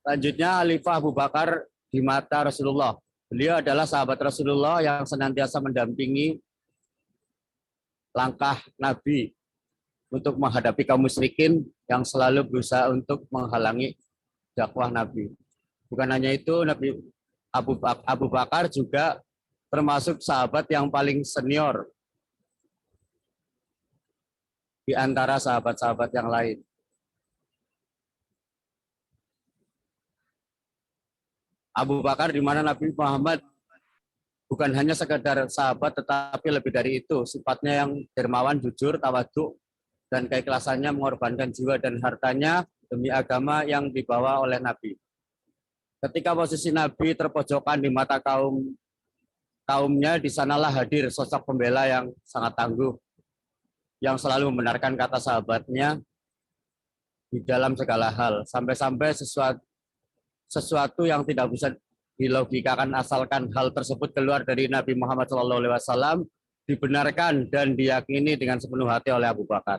Selanjutnya Khalifah Abu Bakar di mata Rasulullah. Beliau adalah sahabat Rasulullah yang senantiasa mendampingi langkah Nabi untuk menghadapi kaum musyrikin yang selalu berusaha untuk menghalangi dakwah Nabi. Bukan hanya itu, Nabi Abu Bakar juga termasuk sahabat yang paling senior di antara sahabat-sahabat yang lain. Abu Bakar di mana Nabi Muhammad bukan hanya sekedar sahabat, tetapi lebih dari itu, sifatnya yang dermawan, jujur, tawadhu, dan keikhlasannya mengorbankan jiwa dan hartanya demi agama yang dibawa oleh Nabi. Ketika posisi Nabi terpojokan di mata kaumnya, di sanalah hadir sosok pembela yang sangat tangguh, yang selalu membenarkan kata sahabatnya di dalam segala hal, sampai-sampai sesuatu yang tidak bisa dilogikakan asalkan hal tersebut keluar dari Nabi Muhammad SAW dibenarkan dan diyakini dengan sepenuh hati oleh Abu Bakar.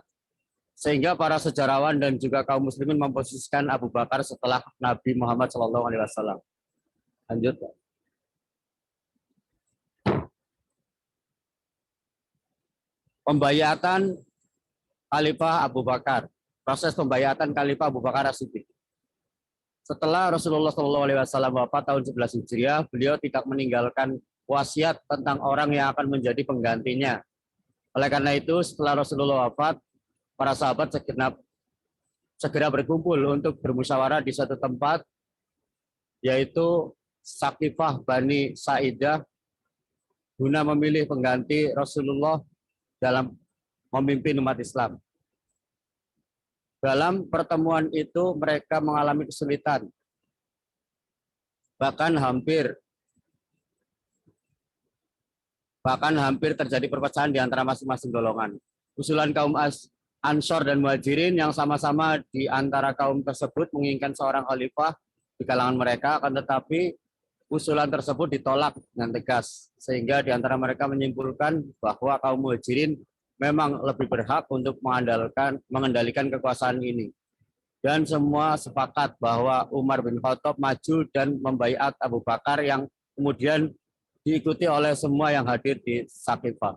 Sehingga para sejarawan dan juga kaum muslimin memposisikan Abu Bakar setelah Nabi Muhammad SAW. Lanjut. Pembayatan Khalifah Abu Bakar. Proses pembayatan Khalifah Abu Bakar As-Siddiq. Setelah Rasulullah SAW wafat tahun 11 Hijriah, beliau tidak meninggalkan wasiat tentang orang yang akan menjadi penggantinya. Oleh karena itu, setelah Rasulullah wafat, para sahabat segera berkumpul untuk bermusyawarah di suatu tempat, yaitu Saqifah Bani Sa'idah, guna memilih pengganti Rasulullah dalam memimpin umat Islam. Dalam pertemuan itu mereka mengalami kesulitan, bahkan hampir terjadi perpecahan di antara masing-masing golongan. Usulan kaum Ansor dan Muhajirin yang sama-sama di antara kaum tersebut menginginkan seorang khalifah di kalangan mereka, akan tetapi usulan tersebut ditolak dengan tegas, sehingga di antara mereka menyimpulkan bahwa kaum Muhajirin memang lebih berhak untuk mengendalikan kekuasaan ini. Dan semua sepakat bahwa Umar bin Khattab maju dan membaiat Abu Bakar, yang kemudian diikuti oleh semua yang hadir di Saqifah.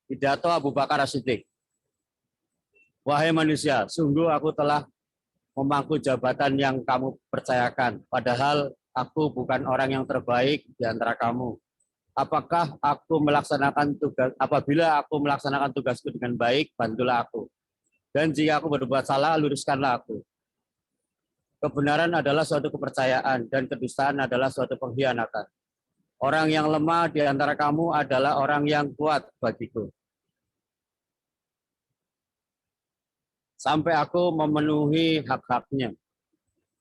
Pidato Abu Bakar As-Siddiq. Wahai manusia, sungguh aku telah memangku jabatan yang kamu percayakan, padahal aku bukan orang yang terbaik di antara kamu. Apabila aku melaksanakan tugasku dengan baik, bantulah aku. Dan jika aku berbuat salah, luruskanlah aku. Kebenaran adalah suatu kepercayaan, dan kedustaan adalah suatu pengkhianatan. Orang yang lemah di antara kamu adalah orang yang kuat bagiku. Sampai aku memenuhi hak-haknya.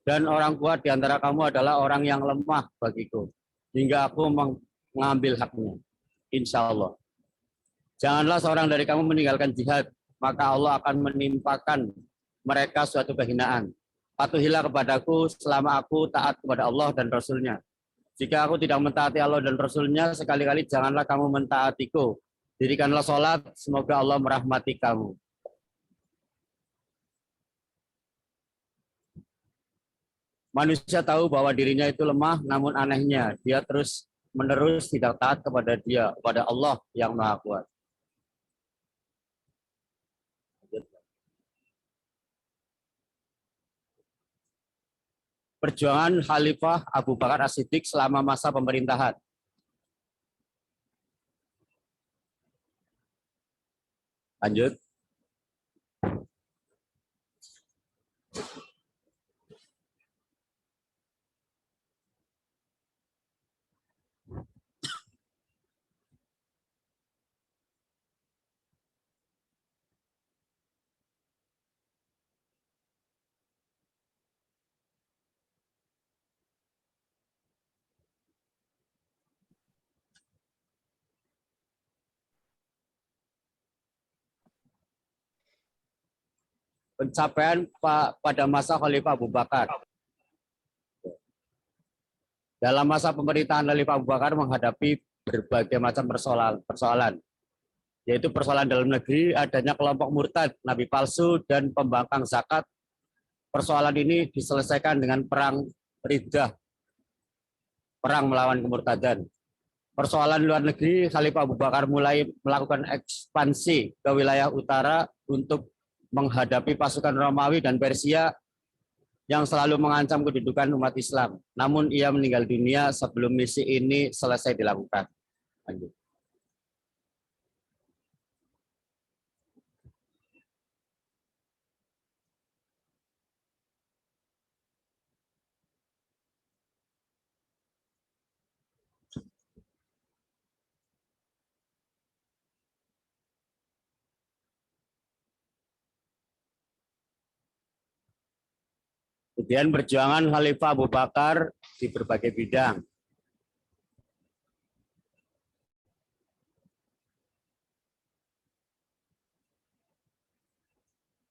Dan orang kuat di antara kamu adalah orang yang lemah bagiku, hingga aku mengambil haknya. Insya Allah. Janganlah seorang dari kamu meninggalkan jihad, maka Allah akan menimpakan mereka suatu kehinaan. Patuhilah kepadaku selama aku taat kepada Allah dan Rasul-Nya. Jika aku tidak mentaati Allah dan Rasul-Nya, sekali-kali janganlah kamu mentaatiku. Dirikanlah sholat, semoga Allah merahmati kamu. Manusia tahu bahwa dirinya itu lemah, namun anehnya dia terus-menerus tidak taat kepada Dia, kepada Allah yang Maha Kuat. Perjuangan Khalifah Abu Bakar As-Siddiq selama masa pemerintahan. Lanjut. Pencapaian pada masa Khalifah Abu Bakar. Dalam masa pemerintahan Khalifah Abu Bakar menghadapi berbagai macam persoalan. yaitu persoalan dalam negeri, adanya kelompok murtad, nabi palsu, dan pembangkang zakat. Persoalan ini diselesaikan dengan perang Riddah, perang melawan kemurtadan. Persoalan luar negeri, Khalifah Abu Bakar mulai melakukan ekspansi ke wilayah utara untuk menghadapi pasukan Romawi dan Persia yang selalu mengancam kedudukan umat Islam. Namun ia meninggal dunia sebelum misi ini selesai dilakukan. Lanjut. Kemudian perjuangan Khalifah Abu Bakar di berbagai bidang.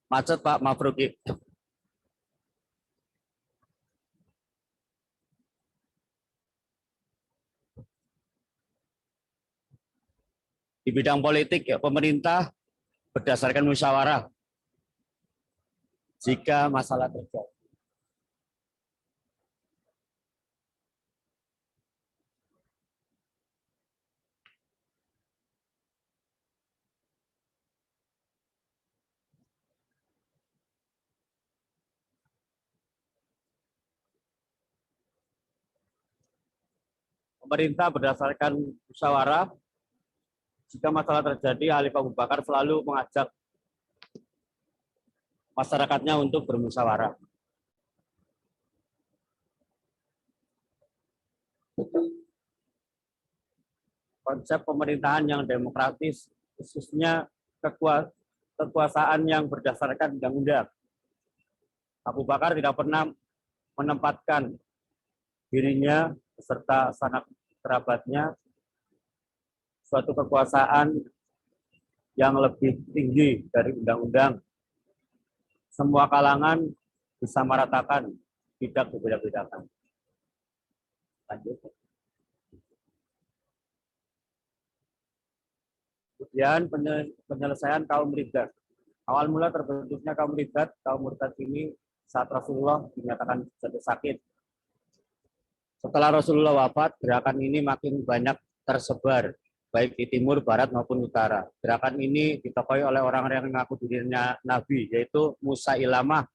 Macet Pak Mafruki. Di bidang politik, ya, pemerintah berdasarkan musyawarah jika masalah terjadi. Pemerintah berdasarkan musyawarah, jika masalah terjadi, Khalifah Abu Bakar selalu mengajak masyarakatnya untuk bermusyawarah. Konsep pemerintahan yang demokratis, khususnya kekuasaan yang berdasarkan undang-undang. Abu Bakar tidak pernah menempatkan dirinya beserta sanak kerabatnya suatu kekuasaan yang lebih tinggi dari undang-undang. Semua kalangan disamaratakan, tidak berbeda-bedakan. Lanjut. Kemudian penyelesaian kaum Riddah. Awal mula terbentuknya kaum Riddah, kaum murtad ini saat Rasulullah dinyatakan jatuh sakit. Setelah Rasulullah wafat, gerakan ini makin banyak tersebar, baik di timur, barat, maupun utara. Gerakan ini ditokoi oleh orang-orang yang mengaku dirinya Nabi, yaitu Musa Ilamah,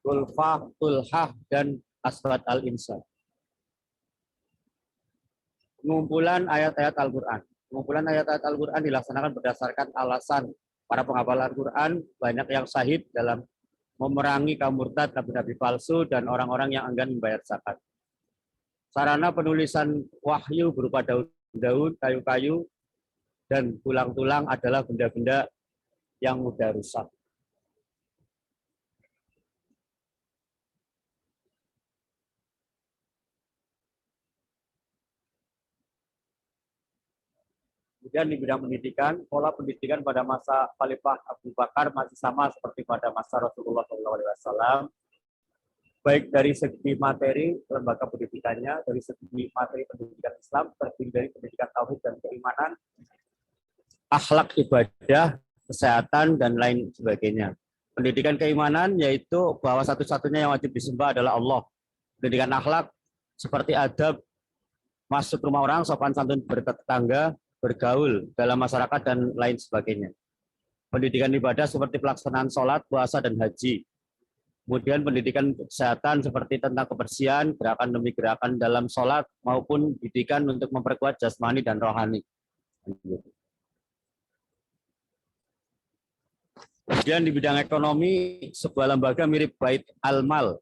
Tulfah, Tulhah, dan Aswad al-Insan. Pengumpulan ayat-ayat Al-Quran. Pengumpulan ayat-ayat Al-Quran dilaksanakan berdasarkan alasan para penghafal Al-Quran banyak yang syahid dalam memerangi kaum murtad, nabi-nabi palsu, dan orang-orang yang enggan membayar zakat. Sarana penulisan wahyu berupa daun-daun, kayu-kayu, dan tulang-tulang adalah benda-benda yang mudah rusak. Kemudian di bidang pendidikan, pola pendidikan pada masa Khalifah Abu Bakar masih sama seperti pada masa Rasulullah SAW. Baik dari segi materi lembaga pendidikannya, dari segi materi pendidikan Islam, terdiri dari pendidikan tauhid dan keimanan, akhlak ibadah, kesehatan, dan lain sebagainya. Pendidikan keimanan yaitu bahwa satu-satunya yang wajib disembah adalah Allah. Pendidikan akhlak seperti adab, masuk rumah orang, sopan santun bertetangga, bergaul dalam masyarakat, dan lain sebagainya. Pendidikan ibadah seperti pelaksanaan sholat, puasa, dan haji. Kemudian pendidikan kesehatan seperti tentang kebersihan, gerakan demi gerakan dalam sholat, maupun pendidikan untuk memperkuat jasmani dan rohani. Kemudian di bidang ekonomi, sebuah lembaga mirip Bait Al-Mal.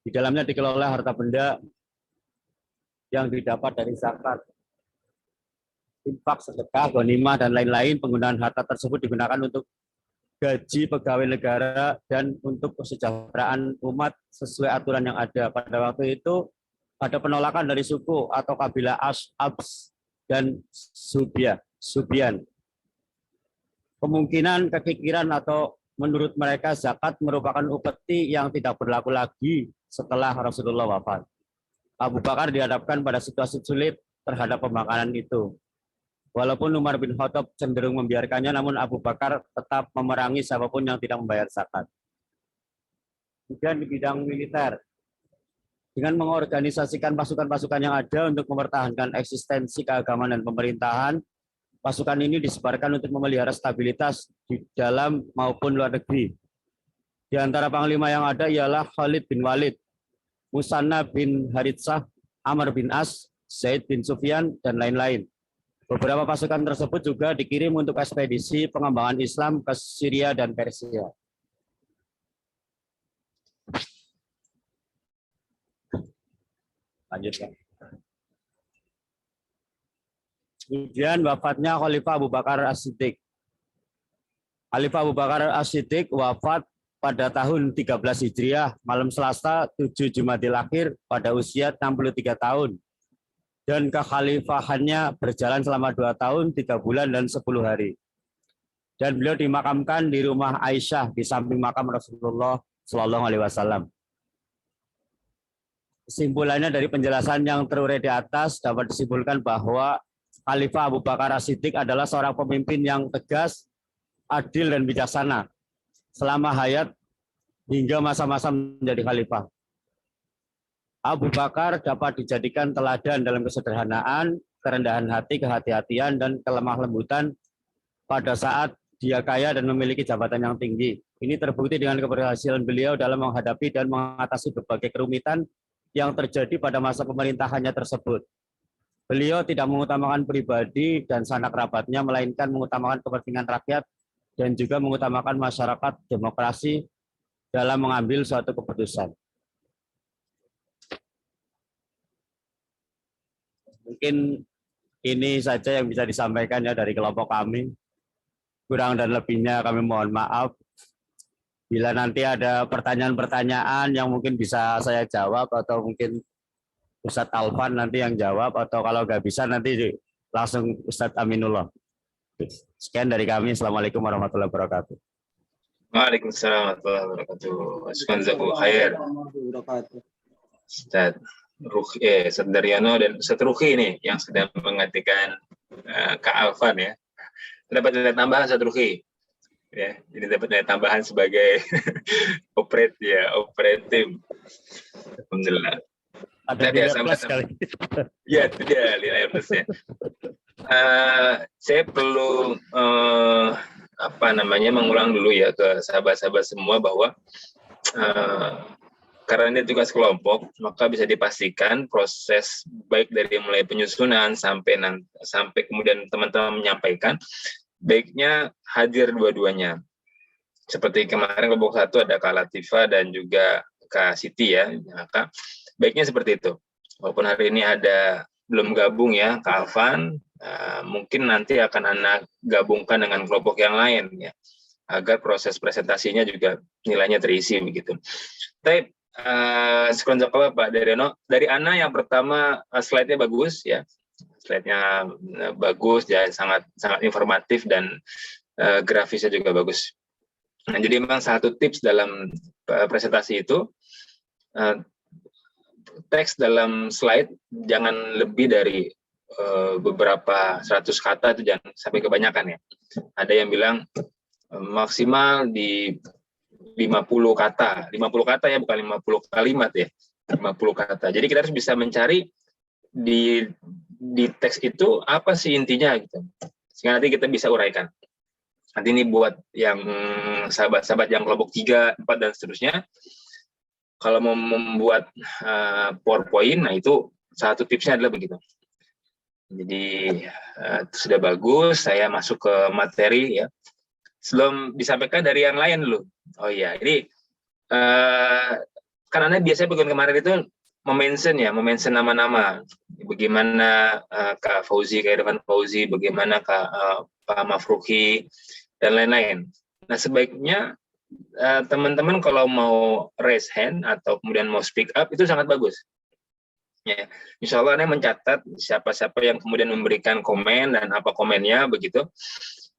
Di dalamnya dikelola harta benda yang didapat dari zakat, infak, sedekah, ghanimah, dan lain-lain. Penggunaan harta tersebut digunakan untuk gaji pegawai negara dan untuk kesejahteraan umat sesuai aturan yang ada. Pada waktu itu ada penolakan dari suku atau kabilah Abs dan Subian. Kemungkinan kekikiran atau menurut mereka zakat merupakan upeti yang tidak berlaku lagi setelah Rasulullah wafat. Abu Bakar dihadapkan pada situasi sulit terhadap pemakanan itu. Walaupun Umar bin Khattab cenderung membiarkannya, namun Abu Bakar tetap memerangi siapapun yang tidak membayar zakat. Kemudian di bidang militer, dengan mengorganisasikan pasukan-pasukan yang ada untuk mempertahankan eksistensi keagamaan dan pemerintahan, pasukan ini disebarkan untuk memelihara stabilitas di dalam maupun luar negeri. Di antara panglima yang ada ialah Khalid bin Walid, Musanna bin Haritsah, Amr bin As, Zaid bin Sufyan, dan lain-lain. Beberapa pasukan tersebut juga dikirim untuk ekspedisi pengembangan Islam ke Syria dan Persia. Lanjutkan. Kemudian wafatnya Khalifah Abu Bakar As-Siddiq. Khalifah Abu Bakar As-Siddiq wafat pada tahun 13 Hijriah, malam Selasa 7 Jumadil Akhir pada usia 63 tahun. Dan kekhalifahannya berjalan selama 2 tahun, 3 bulan, dan 10 hari. Dan beliau dimakamkan di rumah Aisyah di samping makam Rasulullah Shallallahu Alaihi Wasallam. Kesimpulannya dari penjelasan yang terurai di atas dapat disimpulkan bahwa Khalifah Abu Bakar As-Siddiq adalah seorang pemimpin yang tegas, adil, dan bijaksana selama hayat hingga masa-masa menjadi khalifah. Abu Bakar dapat dijadikan teladan dalam kesederhanaan, kerendahan hati, kehati-hatian, dan kelemah lembutan pada saat dia kaya dan memiliki jabatan yang tinggi. Ini terbukti dengan keberhasilan beliau dalam menghadapi dan mengatasi berbagai kerumitan yang terjadi pada masa pemerintahannya tersebut. Beliau tidak mengutamakan pribadi dan sanak kerabatnya, melainkan mengutamakan kepentingan rakyat dan juga mengutamakan masyarakat demokrasi dalam mengambil suatu keputusan. Mungkin ini saja yang bisa disampaikan ya dari kelompok kami. Kurang dan lebihnya kami mohon maaf. Bila nanti ada pertanyaan-pertanyaan yang mungkin bisa saya jawab, atau mungkin Ustadz Alvan nanti yang jawab, atau kalau nggak bisa nanti langsung Ustadz Aminullah. Sekian dari kami. Assalamualaikum warahmatullahi wabarakatuh. Waalaikumsalam warahmatullahi wabarakatuh. Jazakumullah khair. Ustadz Daryono dan Ustadz Ruki ini yang sedang menggantikan Kak Alvan ya. Dapat nilai tambahan Ustadz Ruki. Ya, ini dapat nilai tambahan sebagai operatif. Alhamdulillah. Ada nilai plus kali. Ya, itu dia nilai plusnya. Saya perlu mengulang dulu ya ke sahabat-sahabat semua bahwa karena ini tugas kelompok, maka bisa dipastikan proses baik dari mulai penyusunan sampai kemudian teman-teman menyampaikan, baiknya hadir dua-duanya. Seperti kemarin kelompok 1 ada Kak Latifah dan juga Kak Siti ya, maka baiknya seperti itu. Walaupun hari ini belum gabung ya Kak Alvan, mungkin nanti akan Anda gabungkan dengan kelompok yang lain ya, agar proses presentasinya juga nilainya terisi begitu. Tapi sekarang Pak Daryono, dari Ana yang pertama slide-nya bagus ya. Slide-nya bagus ya, sangat informatif dan grafisnya juga bagus. Nah, jadi memang satu tips dalam presentasi itu, teks dalam slide jangan lebih dari beberapa 100 kata, itu jangan sampai kebanyakan ya. Ada yang bilang maksimal di 50 kata ya, bukan 50 kalimat ya, 50 kata. Jadi kita harus bisa mencari di teks itu apa sih intinya gitu, sehingga nanti kita bisa uraikan. Nanti ini buat yang sahabat-sahabat yang kelompok 3, 4 dan seterusnya, kalau mau membuat PowerPoint, nah itu satu tipsnya adalah begitu. Jadi sudah bagus, saya masuk ke materi ya. Sebelum disampaikan dari yang lain dulu. Oh iya, ini kan Anda biasanya bagian kemarin itu memention nama-nama. Bagaimana Kak Fauzi, Kak Irfan Fauzi, bagaimana Pak Mafruki, dan lain-lain. Nah, sebaiknya teman-teman kalau mau raise hand atau kemudian mau speak up, itu sangat bagus. Ya, insya Allah Anda mencatat siapa-siapa yang kemudian memberikan komen dan apa komennya begitu,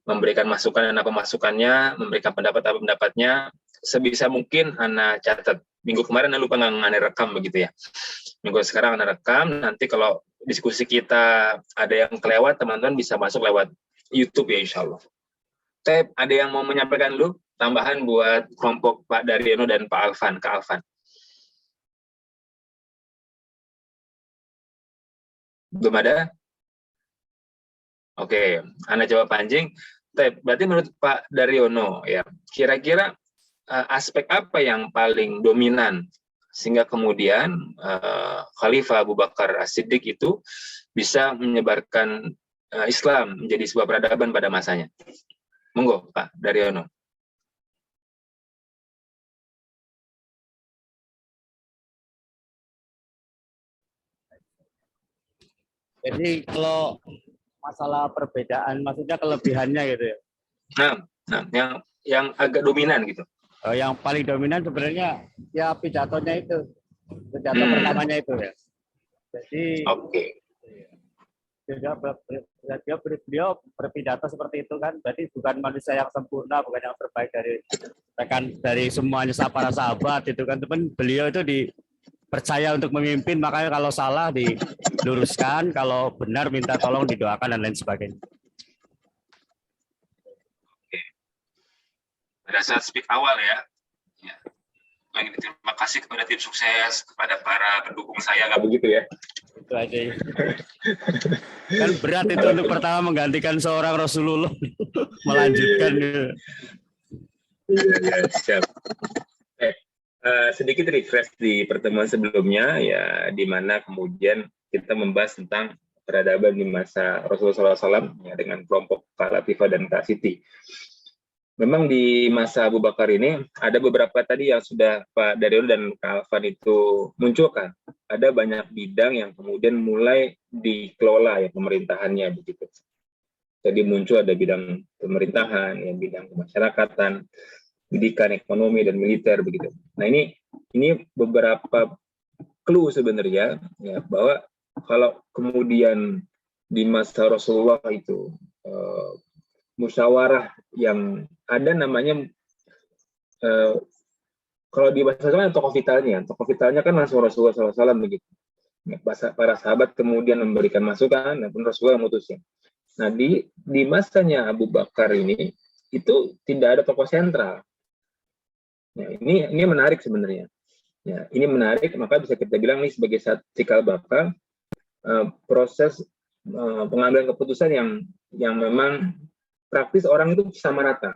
memberikan masukan dan apa masukannya, memberikan pendapat apa pendapatnya, sebisa mungkin Anda catat. Minggu kemarin Anda lupa nggak rekam begitu ya. Minggu sekarang Anda rekam, nanti kalau diskusi kita ada yang kelewat, teman-teman bisa masuk lewat YouTube ya insya Allah. Tep, ada yang mau menyampaikan dulu tambahan buat kelompok Pak Daryono dan Pak Alvan, Kak Alvan? Belum ada? Oke, Anda jawab Panjing. Tep, berarti menurut Pak Daryono ya, kira-kira aspek apa yang paling dominan sehingga kemudian Khalifah Abu Bakar As-Siddiq itu bisa menyebarkan Islam menjadi sebuah peradaban pada masanya? Monggo, Pak Daryono. Jadi kalau masalah perbedaan, maksudnya kelebihannya gitu ya. Nah, yang agak dominan gitu. Yang paling dominan sebenarnya ya pidatonya itu, pidato pertamanya itu ya. Jadi beliau berpidato seperti itu kan, berarti bukan manusia yang sempurna, bukan yang terbaik dari semuanya para sahabat itu kan, teman beliau itu dipercaya untuk memimpin, makanya kalau salah diluruskan, kalau benar minta tolong didoakan dan lain sebagainya. Pada saat speak awal ya. Lagi terima kasih kepada tim sukses, kepada para pendukung saya, nggak begitu ya? Itu aja. Kan berat itu untuk pertama menggantikan seorang Rasulullah, melanjutkan. Iya, siap. Sedikit refresh di pertemuan sebelumnya ya, di mana kemudian kita membahas tentang peradaban di masa Rasulullah SAW ya, dengan kelompok Kak Latifah dan Kak Siti. Memang di masa Abu Bakar ini ada beberapa tadi yang sudah Pak Daryono dan Kak Alvan itu munculkan. Ada banyak bidang yang kemudian mulai dikelola ya pemerintahannya begitu. Jadi muncul ada bidang pemerintahan, ya, bidang kemasyarakatan, pendidikan, ekonomi, dan militer begitu. Nah ini beberapa clue sebenarnya ya, bahwa kalau kemudian di masa Rasulullah itu musyawarah yang ada namanya kalau di bahasa Arab tokoh vitalnya kan langsung Rasulullah SAW begitu. Para sahabat kemudian memberikan masukan dan Rasulullah memutuskan. Nah di masanya Abu Bakar ini itu tidak ada tokoh sentral. Ya, ini menarik sebenarnya. Ya, ini menarik, maka bisa kita bilang ini sebagai cikal bakal proses pengambilan keputusan yang memang praktis orang itu sama rata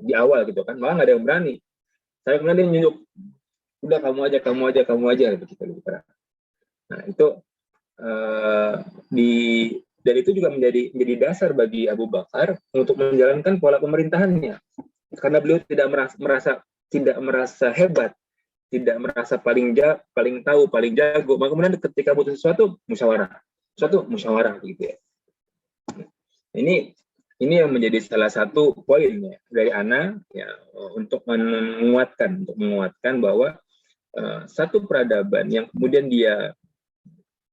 di awal gitu kan, malah nggak ada yang berani. Saya kemudian dia nyunjuk, udah kamu aja begitu. Nah itu dan itu juga menjadi dasar bagi Abu Bakar untuk menjalankan pola pemerintahannya, karena beliau tidak merasa hebat, tidak merasa paling tahu, paling jago, maka kemudian ketika butuh sesuatu musyawarah begitu ya. Ini yang menjadi salah satu poin ya, dari Ana ya, untuk menguatkan bahwa satu peradaban yang kemudian dia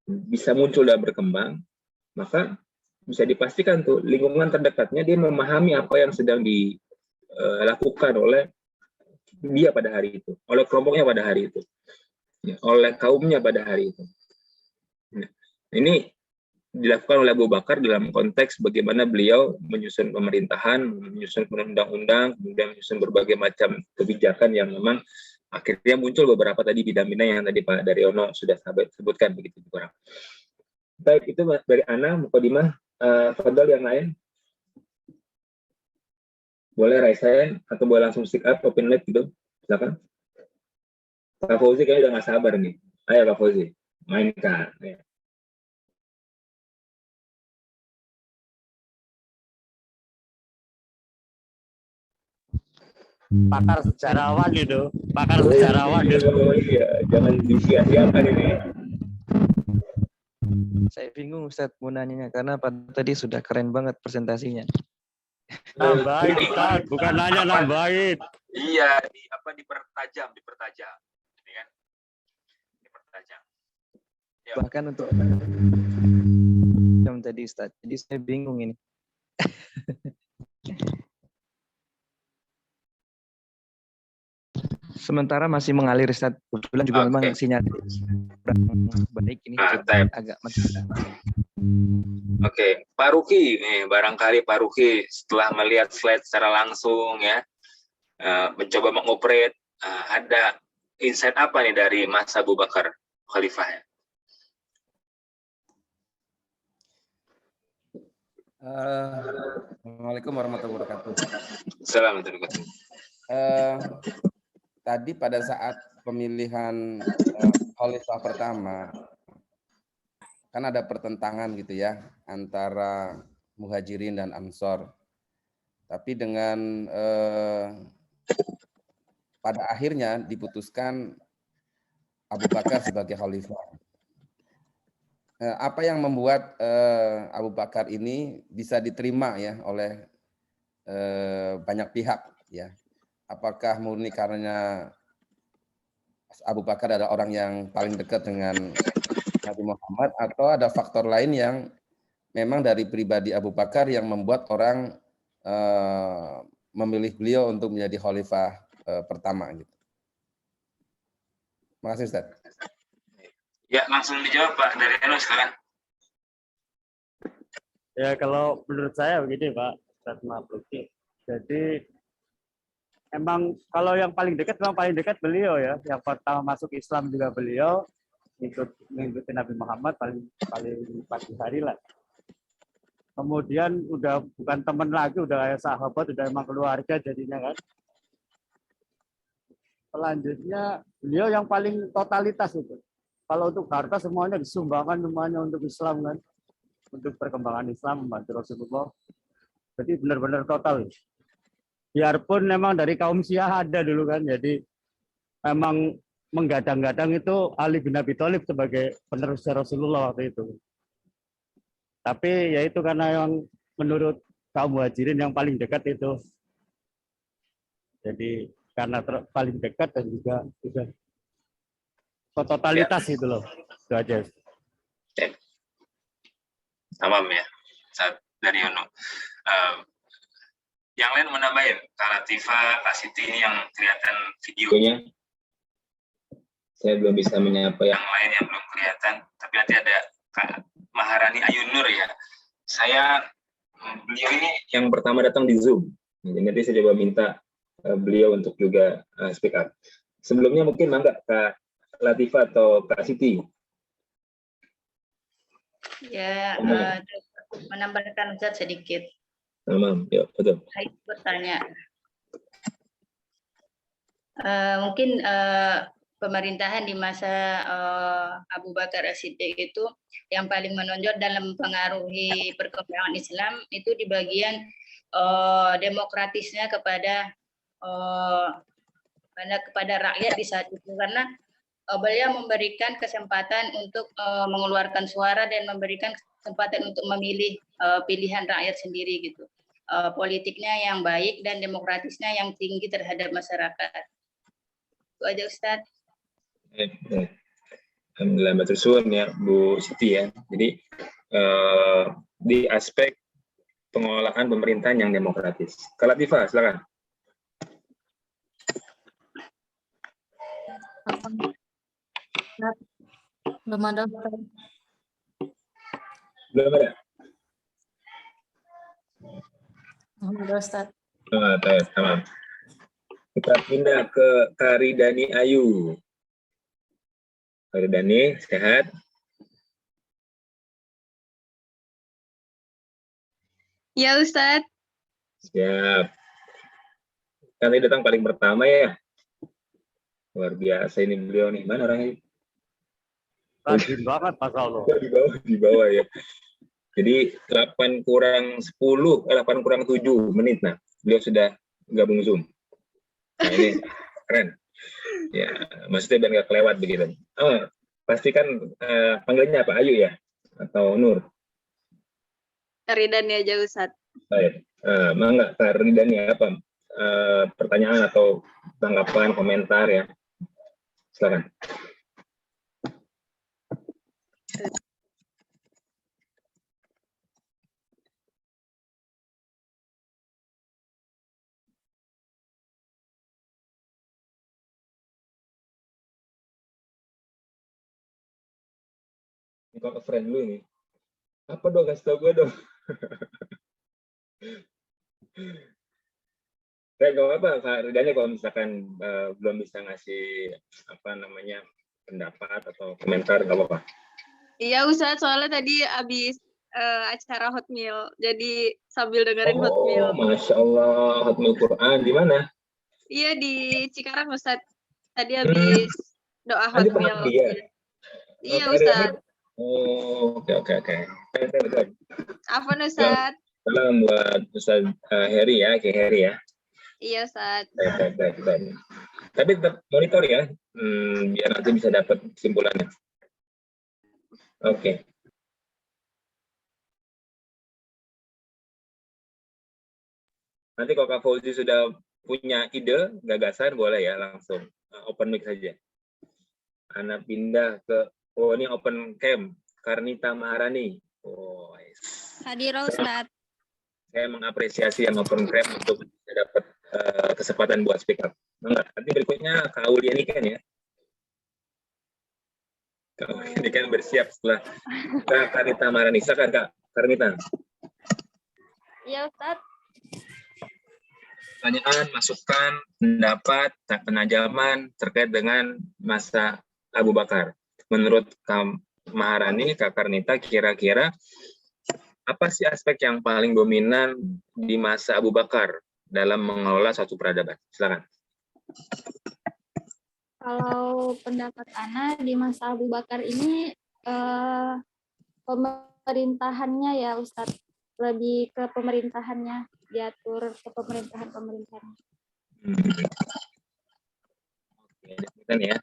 bisa muncul dan berkembang, maka bisa dipastikan tuh lingkungan terdekatnya dia memahami apa yang sedang dilakukan oleh dia pada hari itu, oleh kelompoknya pada hari itu, ya, oleh kaumnya pada hari itu. Nah, ini dilakukan oleh Abu Bakar dalam konteks bagaimana beliau menyusun pemerintahan, menyusun undang-undang, kemudian menyusun berbagai macam kebijakan yang memang akhirnya muncul beberapa tadi bidang-bidang yang tadi Pak Daryono sudah sebutkan begitu kurang. Baik, itu dari Ana, Mukadimah. Fadal yang lain? Boleh raise hand atau boleh langsung speak up, open mic gitu. Silakan. Kak Fauzi kayaknya udah nggak sabar nih. Ayo Kak Fauzi, mainkan. Ya. Pakar sejarawan itu, Iya, jangan disia-siakan ini. Saya bingung Ustadz mau nanya karena tadi sudah keren banget presentasinya. Nambahin Ustadz, bukan nanya nambahin. Iya, dipertajam. Ini kan? Dipertajam. Ya. Bahkan untuk yang tadi Ustadz. Jadi saya bingung ini. sementara masih mengalir, Ustaz. Kebetulan juga memang Oke. sinyal kurang baik ini, Type. agak Oke, Pak Ruki, nih barangkali Pak Ruki setelah melihat slide secara langsung ya, mencoba mengoperate, ada insight apa nih dari Mas Abu Bakar Khalifah ya? Assalamualaikum warahmatullahi wabarakatuh. Assalamualaikum. Tadi pada saat pemilihan khalifah pertama, kan ada pertentangan gitu ya antara Muhajirin dan Ansor. Tapi dengan pada akhirnya diputuskan Abu Bakar sebagai khalifah. Apa yang membuat Abu Bakar ini bisa diterima ya oleh banyak pihak ya? Apakah murni karena Abu Bakar adalah orang yang paling dekat dengan Nabi Muhammad, atau ada faktor lain yang memang dari pribadi Abu Bakar yang membuat orang memilih beliau untuk menjadi khalifah pertama gitu? Terima kasih, Ustaz. Ya, langsung dijawab Pak dari Eno silakan. Ya kalau menurut saya begini Pak Ustadz Mabruki. Jadi emang kalau yang paling dekat memang paling dekat beliau ya. Yang pertama masuk Islam juga beliau, mengikuti Nabi Muhammad paling pagi hari lah. Kemudian udah bukan teman lagi, udah kayak sahabat, udah emang keluarga jadinya kan. Selanjutnya beliau yang paling totalitas itu. Kalau untuk harta semuanya disumbangkan semuanya untuk Islam kan, untuk perkembangan Islam membantu Rasulullah. Jadi benar-benar total. Biarpun memang dari kaum Syiah ada dulu kan, jadi memang menggadang-gadang itu Ali bin Abi Thalib sebagai penerus Rasulullah waktu itu. Tapi ya itu karena yang menurut kaum Muhajirin yang paling dekat itu. Jadi karena paling dekat dan juga sudah totalitas itu loh. Itu aja. Ya. Tamam ya, saat dari Yono. Yang lain mau nambahin, Kak Latifah, Kak Siti ini yang kelihatan videonya. Saya belum bisa menyapa yang lain yang belum kelihatan, tapi nanti ada Kak Maharani Ayunur ya. Beliau ini yang pertama datang di Zoom. Jadi nanti saya coba minta beliau untuk juga speak up. Sebelumnya mungkin mangga Kak Latifah atau Kak Siti. Ya, menambahkan Ustaz sedikit. Tamam, yuk, betul. Saya bertanya. Mungkin pemerintahan di masa Abu Bakar As-Siddiq itu yang paling menonjol dalam mempengaruhi perkembangan Islam itu di bagian demokratisnya kepada rakyat di saat itu, karena beliau memberikan kesempatan untuk mengeluarkan suara dan memberikan kesempatan untuk memilih pilihan rakyat sendiri gitu. Politiknya yang baik dan demokratisnya yang tinggi terhadap masyarakat. Itu aja Ustadz. Alhamdulillah matur suwun ya Bu Siti ya. Jadi di aspek pengolahan pemerintahan yang demokratis. Kak Latifah, silakan. Belum ada. Belum ada. Belum ada Ustaz. Tamam. Kita pindah ke Karidani Ayu. Karidani, sehat? Ya Ustadz. Siap. Kali datang paling pertama ya. Luar biasa ini beliau nih. Mana orangnya? Rajin banget Mas Allah. Di bawah ya. Jadi 8 kurang 10, 8 kurang 7 menit. Nah, beliau sudah gabung Zoom. Nah, ini keren. Ya, maksudnya biar nggak kelewat begitu. Oh, pastikan panggilnya apa? Ayu ya? Atau Nur? Ridani aja Ustadz. Baik. Mangga, Kak Ridani apa? Pertanyaan atau tanggapan, komentar ya? Silakan. Buka friend lu ini. Apa dong, kasih tau gue dong. Gak apa-apa, Kak Ridanya kalau misalkan belum bisa ngasih pendapat atau komentar, nggak apa-apa. Iya Ustadz, soalnya tadi habis acara Hot Meal, jadi sambil dengerin Hot Meal. Masya Allah, Hot Meal Quran di mana? Iya di Cikarang Ustadz. Tadi habis doa Hot Meal. Iya Ustadz. Oke. Afwan Ustadz. Salam buat Ustadz Heri ya, Ki Heri ya. Iya Ustadz. Baik. Tapi tetap monitor ya, biar nanti bisa dapat kesimpulannya. Oke. Nanti kalau Kak Fauzi sudah punya ide, gagasan, boleh ya langsung open mic saja. Anak pindah ke, ini open cam, Karnita Maharani. Hadir Ustadz. Saya mengapresiasi yang open cam untuk dapat kesempatan buat speak up. Nanti berikutnya Kak Auliani kan ya. Kak Auliani kan bersiap setelah Kak Karnita Maharani. Silakan Kak Karnita. Iya Ustadz. Pertanyaan, masukan, pendapat, penajaman terkait dengan masa Abu Bakar. Menurut Kak Maharani, Kak Karnita, kira-kira apa sih aspek yang paling dominan di masa Abu Bakar dalam mengelola suatu peradaban? Silakan. Kalau pendapat Ana di masa Abu Bakar ini pemerintahannya ya Ustadz, lebih ke pemerintahannya, diatur ke pemerintahan. Oke, ya.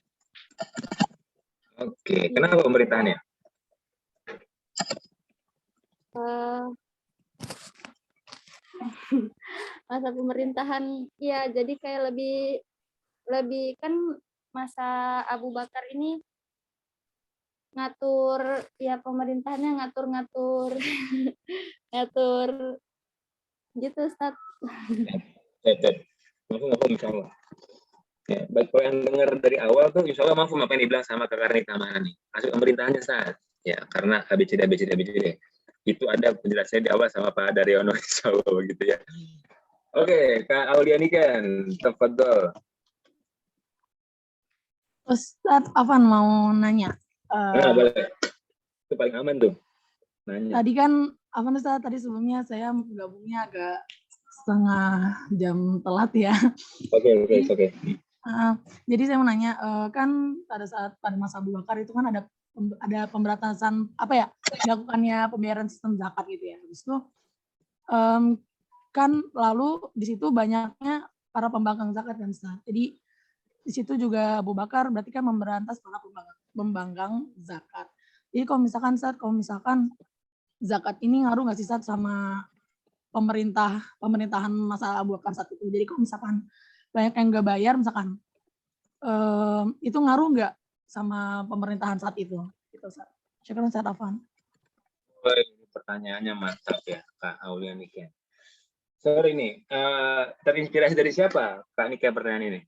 Oke, kenapa pemerintahannya? Masa pemerintahan ya, jadi kayak lebih kan masa Abu Bakar ini ngatur ya, pemerintahannya ngatur gitu Ustaz. Mafhum, insya Allah. Ya, baik, kalau yang dengar dari awal tuh insya Allah mafhum apa yang dibilang sama Kak Karnita Maharani. Aspek pemerintahannya saat ya, karena ABCD itu ada penjelasannya di awal sama Pak Daryono, insya Allah begitu ya. Oke, Kak Auliani kan, tafadhol. Ustadz Afan mau nanya. Boleh. Itu paling aman tuh. Nanya. Tadi kan Afan Ustadz, tadi sebelumnya saya gabungnya agak setengah jam telat ya. Oke. Jadi saya mau nanya, kan pada masa Abu Bakar itu kan ada pemberantasan dilakukannya pembayaran sistem zakat gitu ya. Habis itu kan lalu di situ banyaknya para pembangkang zakat kan Ustaz. Jadi di situ juga Abu Bakar berarti kan memberantas para pembangkang zakat. Jadi kalau misalkan zakat ini ngaruh nggak sih Ustaz sama pemerintahan masa Abu Bakar saat itu? Jadi kalau misalkan banyak yang nggak bayar misalkan, itu ngaruh nggak sama pemerintahan saat itu? Gitu Ustaz. Syukur Ustaz Afan. Pertanyaannya mantap ya Kak Auliani. Sorry nih, terinspirasi dari siapa Kak Nika pertanyaan ini?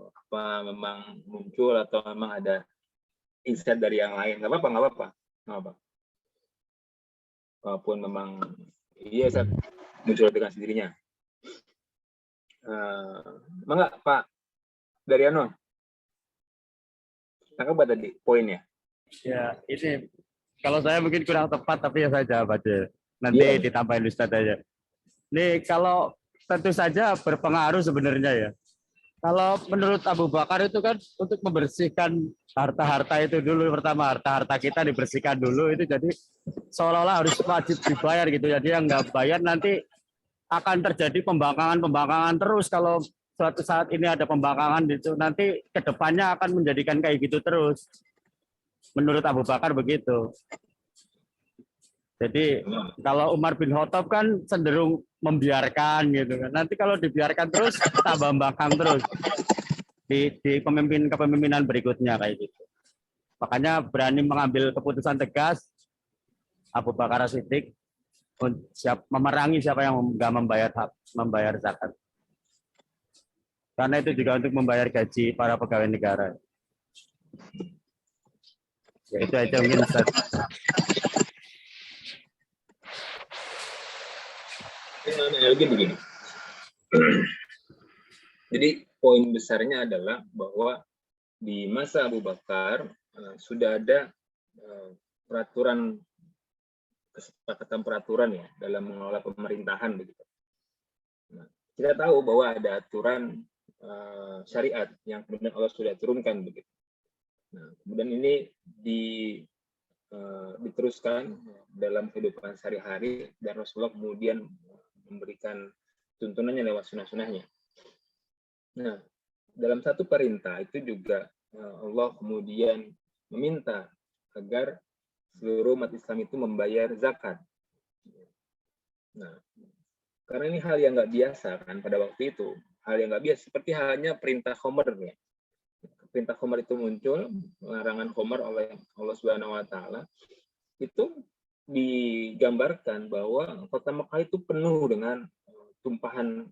Apa memang muncul atau memang ada insight dari yang lain? Nggak apa-apa. Walaupun memang iya Ustaz muncul dengan sendirinya. Enggak Pak Daryono, tangkap tadi poinnya? Ya, ini kalau saya mungkin kurang tepat, tapi ya saya jawab aja. Nanti ditambahin Ustadz aja. Nih, kalau tentu saja berpengaruh sebenarnya ya. Kalau menurut Abu Bakar itu kan untuk membersihkan harta-harta itu dulu, pertama harta-harta kita dibersihkan dulu, itu jadi seolah-olah harus wajib dibayar gitu. Jadi yang nggak bayar nanti akan terjadi pembangkangan terus. Kalau suatu saat ini ada pembangkangan itu, nanti kedepannya akan menjadikan kayak gitu terus. Menurut Abu Bakar begitu. Jadi kalau Umar bin Khattab kan cenderung membiarkan gitu kan. Nanti kalau dibiarkan terus tambah bangkang terus di kepemimpinan berikutnya kayak gitu. Makanya berani mengambil keputusan tegas Abu Bakar As-Siddiq memerangi siapa yang nggak membayar zakat. Karena itu juga untuk membayar gaji para pegawai negara. Ya, itu aja mungkin Ustaz. Lagi begini. Jadi poin besarnya adalah bahwa di masa Abu Bakar sudah ada peraturan, kesepakatan peraturan ya dalam mengelola pemerintahan begitu. Nah, kita tahu bahwa ada aturan syariat yang kemudian Allah sudah turunkan begitu. Nah, kemudian ini diteruskan dalam kehidupan sehari-hari dan Rasulullah kemudian memberikan tuntunannya lewat sunnah-sunnahnya. Nah, dalam satu perintah itu juga Allah kemudian meminta agar seluruh umat Islam itu membayar zakat. Nah, karena ini hal yang nggak biasa kan pada waktu itu, hal yang nggak biasa seperti halnya perintah khomer ya. Perintah khomer itu muncul, larangan khomer oleh Allah Subhanahu Wa Taala itu digambarkan bahwa kota Mekah itu penuh dengan tumpahan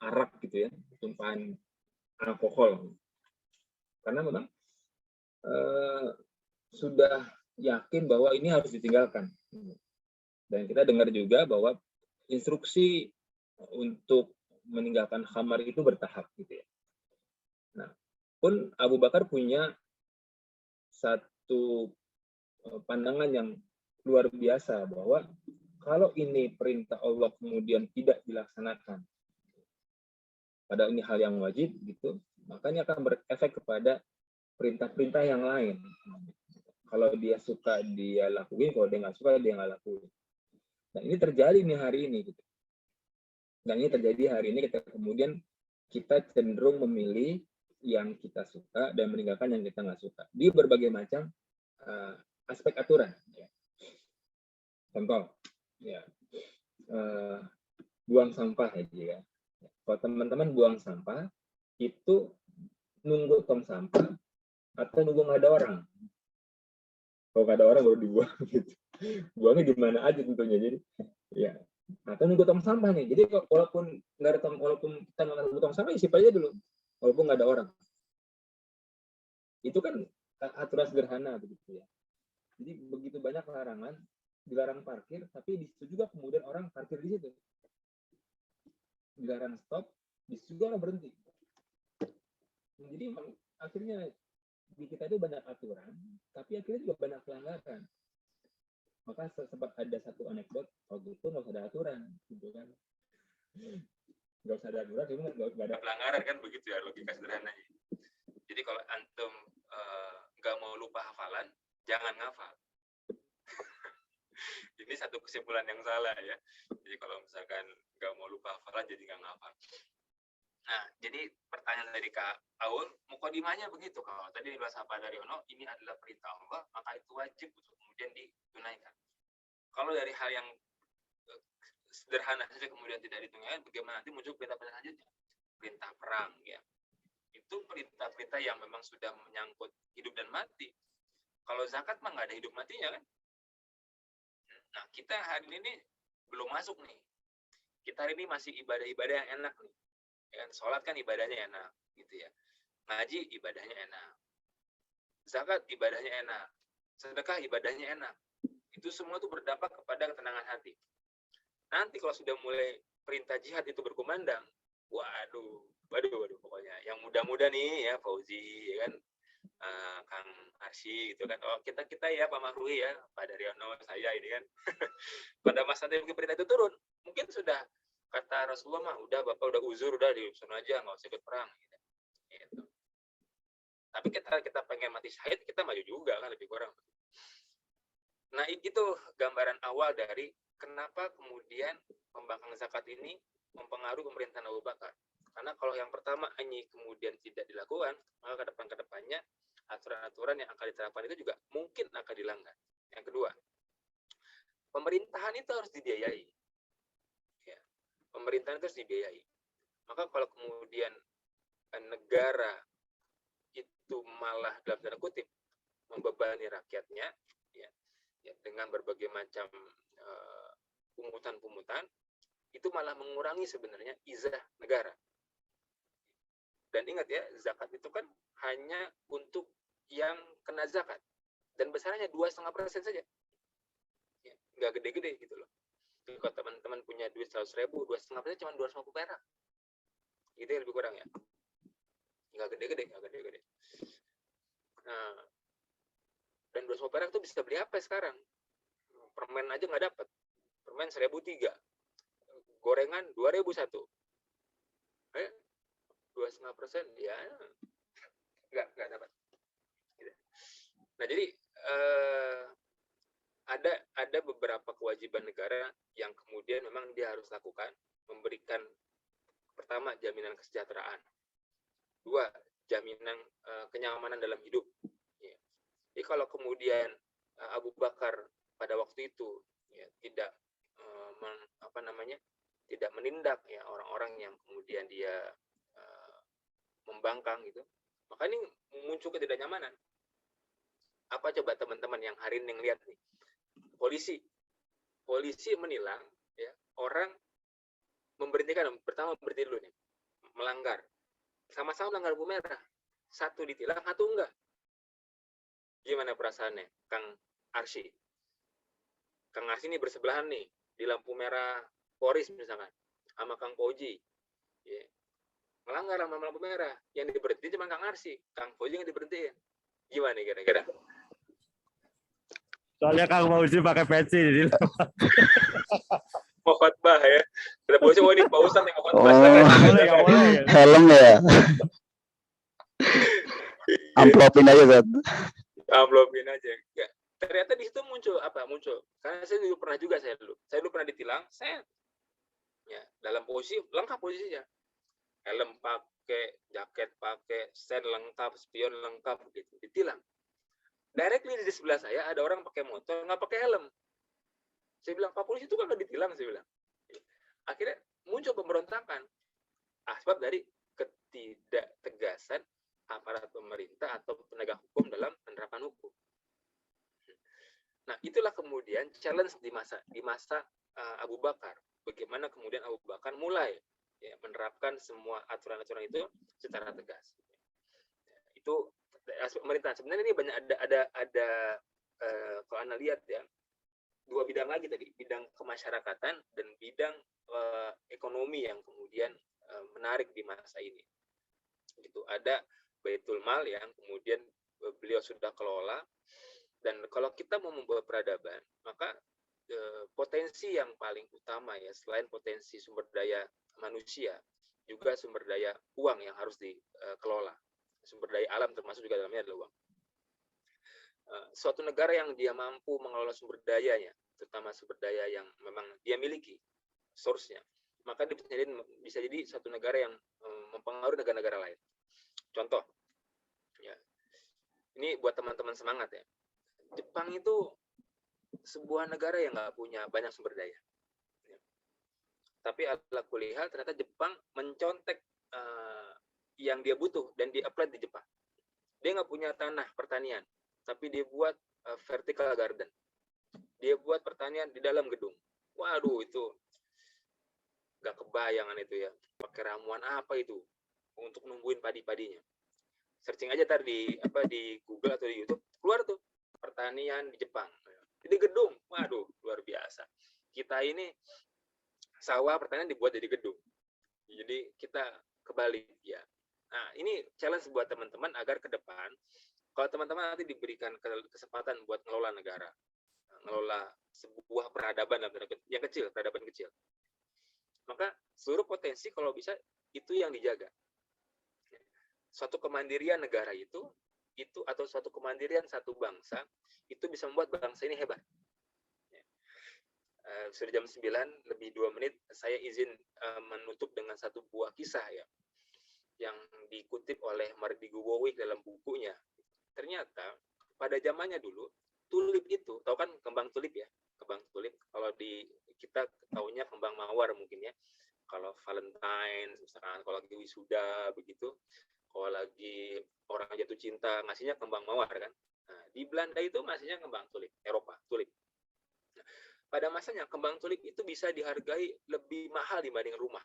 arak gitu ya, tumpahan alkohol. Karena memang sudah yakin bahwa ini harus ditinggalkan. Dan kita dengar juga bahwa instruksi untuk meninggalkan khamar itu bertahap gitu ya. Nah, pun Abu Bakar punya satu pandangan yang luar biasa bahwa kalau ini perintah Allah kemudian tidak dilaksanakan, padahal ini hal yang wajib gitu, makanya akan berefek kepada perintah-perintah yang lain. Kalau dia suka dia lakuin, kalau dia nggak suka dia nggak lakuin. Nah ini terjadi nih hari ini gitu. Dan ini terjadi hari ini kemudian kita cenderung memilih yang kita suka dan meninggalkan yang kita nggak suka di berbagai macam aspek aturan. Ya. Contoh, ya buang sampah aja ya. Kalau teman-teman buang sampah itu nunggu tong sampah atau nunggu nggak ada orang. Kalau nggak ada orang baru dibuang gitu. Buangnya di mana aja tentunya. Jadi ya. Atau nunggu tong sampah nih. Jadi walaupun nggak ada walaupun kita nggak nunggu tong sampah, isi aja dulu. Walaupun nggak ada orang. Itu kan aturan sederhana begitu ya. Jadi begitu banyak larangan, dilarang parkir, tapi di situ juga kemudian orang parkir di situ. Dilarang stop, di situ juga orang berhenti. Jadi akhirnya di kita itu banyak aturan, tapi akhirnya juga banyak pelanggaran. Maka sempat ada satu anekdot, waktu itu nggak usah ada aturan, gitu kan? Nggak usah ada aturan, cuma nggak ada pelanggaran kan begitu ya logika sederhananya. Jadi kalau antum nggak mau lupa hafalan, jangan ngafal. Ini satu kesimpulan yang salah ya. Jadi kalau misalkan nggak mau lupa hafalan, jadi nggak ngafal. Nah, jadi pertanyaan dari Kak Aul, mukadimahnya begitu. Kalau tadi dibahas apa dari Ono, ini adalah perintah Allah, maka itu wajib untuk kemudian ditunaikan. Kalau dari hal yang sederhana saja kemudian tidak ditunaikan, bagaimana nanti muncul perintah-perintah selanjutnya? Perintah perang, ya. Itu perintah-perintah yang memang sudah menyangkut hidup dan mati. Kalau zakat mah nggak ada hidup matinya kan? Nah, kita hari ini belum masuk nih. Kita hari ini masih ibadah-ibadah yang enak nih. Ya kan? Sholat kan ibadahnya enak, gitu ya. Ngaji ibadahnya enak. Zakat ibadahnya enak. Sedekah ibadahnya enak. Itu semua itu berdampak kepada ketenangan hati. Nanti kalau sudah mulai perintah jihad itu berkumandang, waduh pokoknya. Yang muda-muda nih ya, Fauzi, ya kan, Kang Arsy gitu kan. Oh kita ya Pak Mahruhi ya, Pak Daryono, saya ini kan. Pada masa itu perintah itu turun, mungkin sudah kata Rasulullah mah udah Bapak udah uzur, udah di sana aja nggak usah ikut perang gitu. Tapi kita pengen mati syahid, kita maju juga kan lebih kurang. Nah itu gambaran awal dari kenapa kemudian pembangkang zakat ini mempengaruhi pemerintahan Abu Bakar. Karena kalau yang pertama ini kemudian tidak dilakukan, maka ke depannya aturan-aturan yang akan diterapkan itu juga mungkin akan dilanggar. Yang kedua, pemerintahan itu harus dibiayai. Ya, pemerintahan itu harus dibiayai. Maka kalau kemudian negara itu malah dalam tanda kutip membebani rakyatnya, ya dengan berbagai macam pungutan-pungutan, itu malah mengurangi sebenarnya izah negara. Dan ingat ya, zakat itu kan hanya untuk yang kena zakat dan besarnya 2,5% saja, ya, nggak gede-gede gitu loh. Jadi kalau teman-teman punya duit 100.000, 2,5% cuma 250 perak, gitu ya, lebih kurang ya, nggak gede-gede. Nah, dan 250 perak tuh bisa beli apa sekarang? Permen aja nggak dapat, permen 1.003, gorengan 2.001, 2,5% ya nggak dapat. Nah jadi ada beberapa kewajiban negara yang kemudian memang dia harus lakukan, memberikan pertama jaminan kesejahteraan, dua jaminan kenyamanan dalam hidup. Ya. Jadi kalau kemudian Abu Bakar pada waktu itu ya, tidak tidak menindak ya orang-orang yang kemudian dia membangkang gitu, maka ini muncul ketidaknyamanan. Apa coba teman-teman yang hari ini lihat nih, polisi menilang ya orang, memberhentikan, pertama berhenti dulu nih, melanggar, sama-sama melanggar lampu merah, satu ditilang, satu enggak. Gimana perasaannya, Kang Arsy? Kang Arsy ini bersebelahan nih di lampu merah Polres misalkan, sama Kang Fauzi, ya. Melanggar lampu merah, yang diberhenti cuma Kang Arsy, Kang Fauzi yang diberhentiin. Gimana kira-kira? Soalnya Kang Fauzi pakai peci jadi Mau khotbah ya. Kita bosnya ini Pak Ustadz yang mau khotbah. boleh. Helm ya. Amplopin aja kan. Amplopin aja. Ya, ternyata di situ muncul. Karena saya dulu pernah pernah ditilang, saya ya dalam posisi lengkap posisinya. Helm pakai, jaket pakai, sen lengkap, spion lengkap gitu. Ditilang. Directly di sebelah saya ada orang pakai motor nggak pakai helm. Saya bilang, Pak Polisi itu kan nggak ditilang, saya bilang. Akhirnya muncul pemberontakan. Sebab dari ketidaktegasan aparat pemerintah atau penegak hukum dalam penerapan hukum. Nah, itulah kemudian challenge di masa Abu Bakar. Bagaimana kemudian Abu Bakar mulai ya, menerapkan semua aturan-aturan itu secara tegas. Itu aspek pemerintah. Sebenarnya ini banyak ada kalau Anda lihat ya, dua bidang lagi tadi, bidang kemasyarakatan dan bidang ekonomi yang kemudian menarik di masa ini. Gitu. Ada Baitul Mal yang kemudian beliau sudah kelola, dan kalau kita mau membuat peradaban, maka potensi yang paling utama ya, selain potensi sumber daya manusia, juga sumber daya uang yang harus dikelola. Sumber daya alam termasuk juga dalamnya adalah uang. Suatu negara yang dia mampu mengelola sumber dayanya, terutama sumber daya yang memang dia miliki, source-nya, maka bisa jadi satu negara yang mempengaruhi negara-negara lain. Contoh, ya, ini buat teman-teman semangat ya. Jepang itu sebuah negara yang nggak punya banyak sumber daya. Ya. Tapi ala kulihal ternyata Jepang mencontek yang dia butuh dan di-apply di Jepang. Dia nggak punya tanah pertanian, tapi dia buat vertical garden. Dia buat pertanian di dalam gedung. Waduh, itu nggak kebayangan itu ya. Pakai ramuan apa itu untuk numbuhin padi-padinya. Searching aja tadi di Google atau di YouTube, keluar tuh pertanian di Jepang. Di gedung, waduh, luar biasa. Kita ini sawah pertanian dibuat jadi gedung. Jadi kita kebalik ya. Nah, ini challenge buat teman-teman agar ke depan, kalau teman-teman nanti diberikan kesempatan buat ngelola negara, ngelola sebuah peradaban yang kecil, peradaban kecil, maka seluruh potensi kalau bisa itu yang dijaga. Suatu kemandirian negara itu atau suatu kemandirian satu bangsa itu bisa membuat bangsa ini hebat. Sudah jam 9 lebih 2 menit, saya izin menutup dengan satu buah kisah ya, yang dikutip oleh Mardigu Wowick dalam bukunya. Ternyata pada zamannya dulu, tulip itu, tahu kan kembang tulip ya? Kembang tulip, kalau di kita taunya kembang mawar mungkin ya. Kalau Valentine, misalkan kalau lagi wisuda begitu, kalau lagi orang jatuh cinta, ngasihnya kembang mawar kan. Nah, di Belanda itu ngasihnya kembang tulip, Eropa, tulip. Nah, pada masanya kembang tulip itu bisa dihargai lebih mahal dibanding rumah.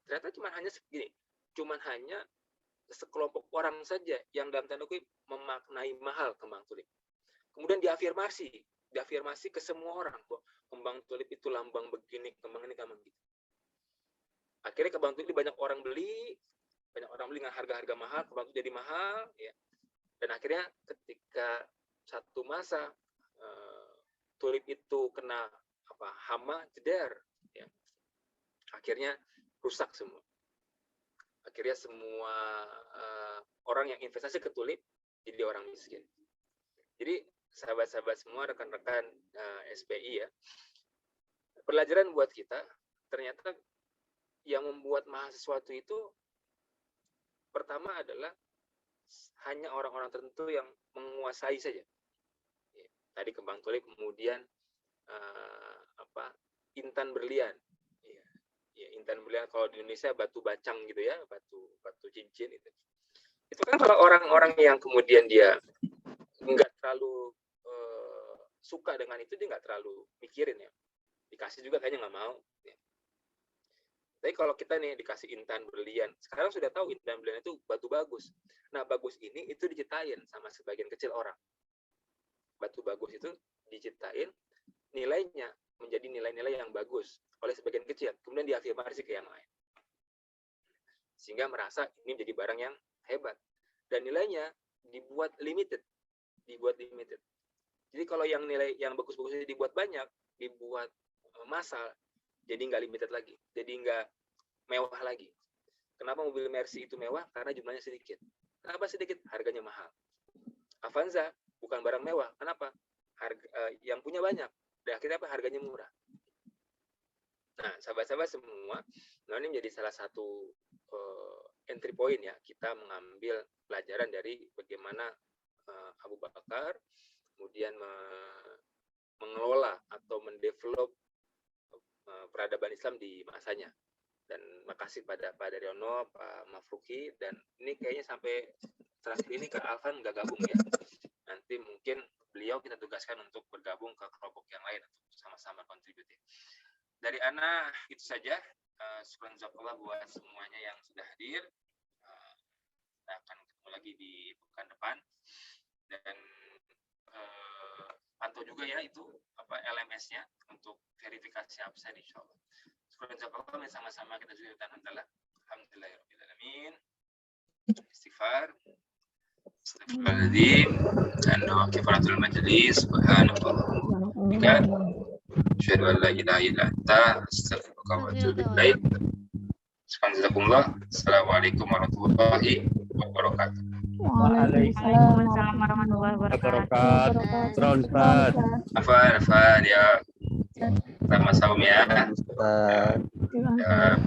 Ternyata cuma hanya segini, cuma hanya sekelompok orang saja yang dalam tanda kutip memaknai mahal kembang tulip. Kemudian diafirmasi ke semua orang, kok kembang tulip itu lambang begini, kembang ini, kembang gitu. Akhirnya kembang tulip banyak orang beli dengan harga-harga mahal, kembang tulip jadi mahal, ya. Dan akhirnya ketika satu masa tulip itu kena hama, jeder, ya. Akhirnya rusak semua. Akhirnya semua orang yang investasi ke tulip jadi orang miskin. Jadi sahabat-sahabat semua, rekan-rekan SPI ya, pelajaran buat kita, ternyata yang membuat mahal sesuatu itu pertama adalah hanya orang-orang tertentu yang menguasai saja. Ya, tadi kembang tulip, kemudian intan berlian. Ya, intan berlian kalau di Indonesia batu bacang gitu ya, batu cincin itu. Itu kan kalau orang-orang yang kemudian dia nggak terlalu suka dengan itu, dia nggak terlalu mikirin ya. Dikasih juga kayaknya nggak mau. Ya. Tapi kalau kita nih dikasih intan berlian, sekarang sudah tahu intan berlian itu batu bagus. Nah, bagus ini itu diciptain sama sebagian kecil orang. Batu bagus itu diciptain, nilainya menjadi nilai-nilai yang bagus oleh sebagian kecil, kemudian diafirmasi ke yang lain. Sehingga merasa ini menjadi barang yang hebat. Dan nilainya dibuat limited. Jadi kalau yang nilai yang bagus-bagus itu dibuat banyak, dibuat massal, jadi nggak limited lagi, jadi nggak mewah lagi. Kenapa mobil Mercy itu mewah? Karena jumlahnya sedikit. Kenapa sedikit? Harganya mahal. Avanza bukan barang mewah. Kenapa? Yang punya banyak. Dan akhirnya harganya murah. Nah, sahabat-sahabat semua, ini menjadi salah satu entry point ya, kita mengambil pelajaran dari bagaimana Abu Bakar kemudian mengelola atau mendevelop peradaban Islam di masanya. Dan makasih pada Pak Daryono, Pak Mafruki, dan ini kayaknya sampai terakhir ini Kak Alvan nggak gabung ya. Nanti mungkin beliau kita tugaskan untuk bergabung ke kelompok yang lain untuk sama-sama kontributif. Dari Ana itu saja. Syukran jazakallah buat semuanya yang sudah hadir. Kita akan ketemu lagi di pekan depan, dan pantau juga ya itu LMS-nya untuk verifikasi absen insyaallah. Syukran jazakallah, sama-sama kita juga alhamdulillahirabbil alamin. Istighfar. Astagfirullahaladzim. Dan doa kifaratul majelis. Subhanallah. Asyhadu an la ilaha illa anta astaghfiruka wa atubu ilaik. Assalamualaikum warahmatullahi wabarakatuh. Waalaikumsalam warahmatullahi wabarakatuh. Afan ya. Selamat saum ya. Terima kasih.